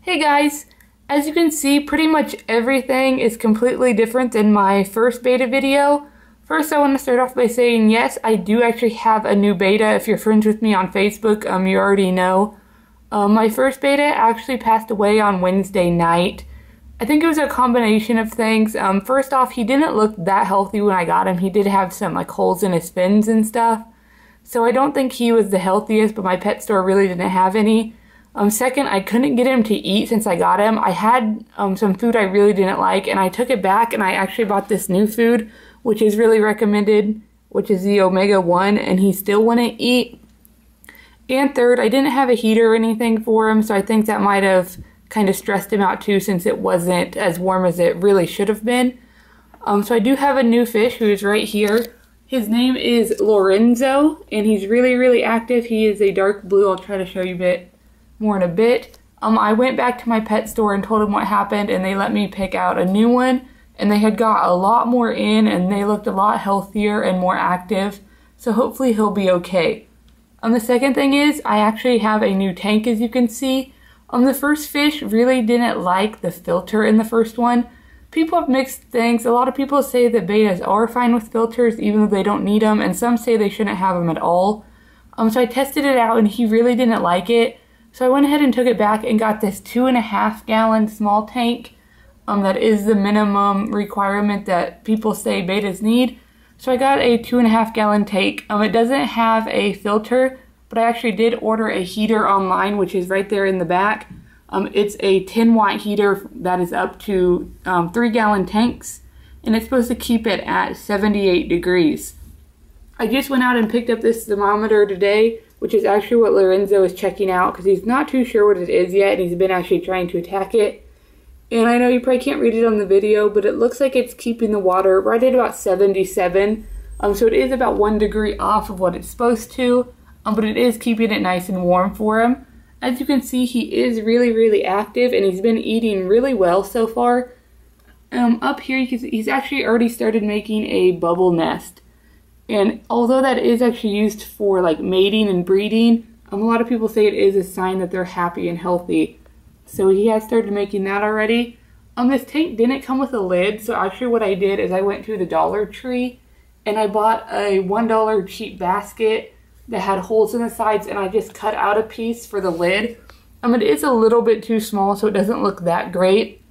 Hey guys, as you can see, pretty much everything is completely different than my first beta video. First, I want to start off by saying yes, I do actually have a new beta. If you're friends with me on Facebook, you already know. My first beta actually passed away on Wednesday night. I think it was a combination of things. First off, he didn't look that healthy when I got him. He did have some holes in his fins and stuff. So I don't think he was the healthiest, but my pet store really didn't have any. Second, I couldn't get him to eat since I got him. I had some food I really didn't like, and I took it back, and I actually bought this new food, which is really recommended, which is the Omega-1, and he still wouldn't eat. And third, I didn't have a heater or anything for him, so I think that might have kind of stressed him out too, since it wasn't as warm as it really should have been. So I do have a new fish who is right here. His name is Lorenzo, and he's really active. He is a dark blue. I'll try to show you a bit more in a bit. I went back to my pet store and told them what happened, and they let me pick out a new one, and they had got a lot more in, and they looked a lot healthier and more active, so hopefully he'll be okay. The second thing is, I actually have a new tank, as you can see. The first fish really didn't like the filter in the first one. People have mixed things. A lot of people say that betas are fine with filters, even though they don't need them, and some say they shouldn't have them at all. So I tested it out, and he really didn't like it. So I went ahead and took it back and got this 2.5 gallon small tank. That is the minimum requirement that people say betas need. So I got a 2.5 gallon tank. It doesn't have a filter, but I actually did order a heater online, which is right there in the back. It's a 10-watt heater that is up to 3-gallon tanks, and it's supposed to keep it at 78 degrees. I just went out and picked up this thermometer today, which is actually what Lorenzo is checking out, because he's not too sure what it is yet, and he's been actually trying to attack it. And I know you probably can't read it on the video, but it looks like it's keeping the water right at about 77. So it is about 1 degree off of what it's supposed to, but it is keeping it nice and warm for him. As you can see, he is really active, and he's been eating really well so far. Up here, he's actually already started making a bubble nest. And although that is actually used for mating and breeding, a lot of people say it is a sign that they're happy and healthy. So he has started making that already. This tank didn't come with a lid, so actually what I did is I went to the Dollar Tree and I bought a $1 cheap basket that had holes in the sides, and I just cut out a piece for the lid. It is a little bit too small, so it doesn't look that great.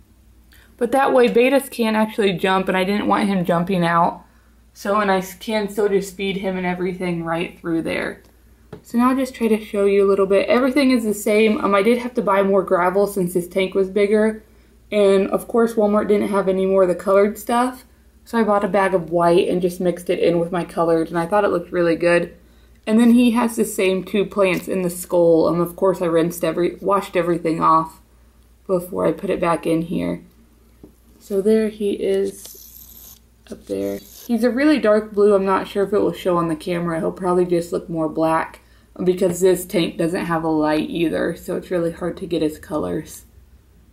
But that way betas can actually jump, and I didn't want him jumping out. And I can still just feed him and everything right through there. So now I'll just try to show you a little bit. Everything is the same. I did have to buy more gravel since this tank was bigger. And of course Walmart didn't have any more of the colored stuff. So I bought a bag of white and just mixed it in with my colored, and I thought it looked really good. And then he has the same 2 plants in the skull. Of course I washed everything off before I put it back in here. So there he is up there. He's a really dark blue. I'm not sure if it will show on the camera. He'll probably just look more black because this tank doesn't have a light either, so it's really hard to get his colors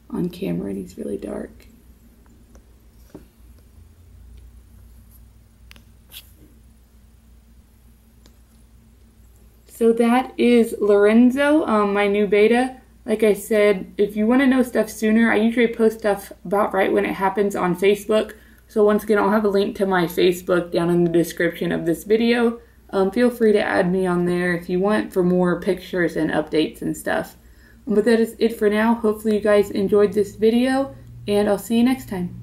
on camera, and he's really dark. So that is Lorenzo, my new beta. Like I said, if you want to know stuff sooner, I usually post stuff about right when it happens on Facebook. So once again, I'll have a link to my Facebook down in the description of this video. Feel free to add me on there if you want for more pictures and updates and stuff. But that is it for now. Hopefully you guys enjoyed this video, and I'll see you next time.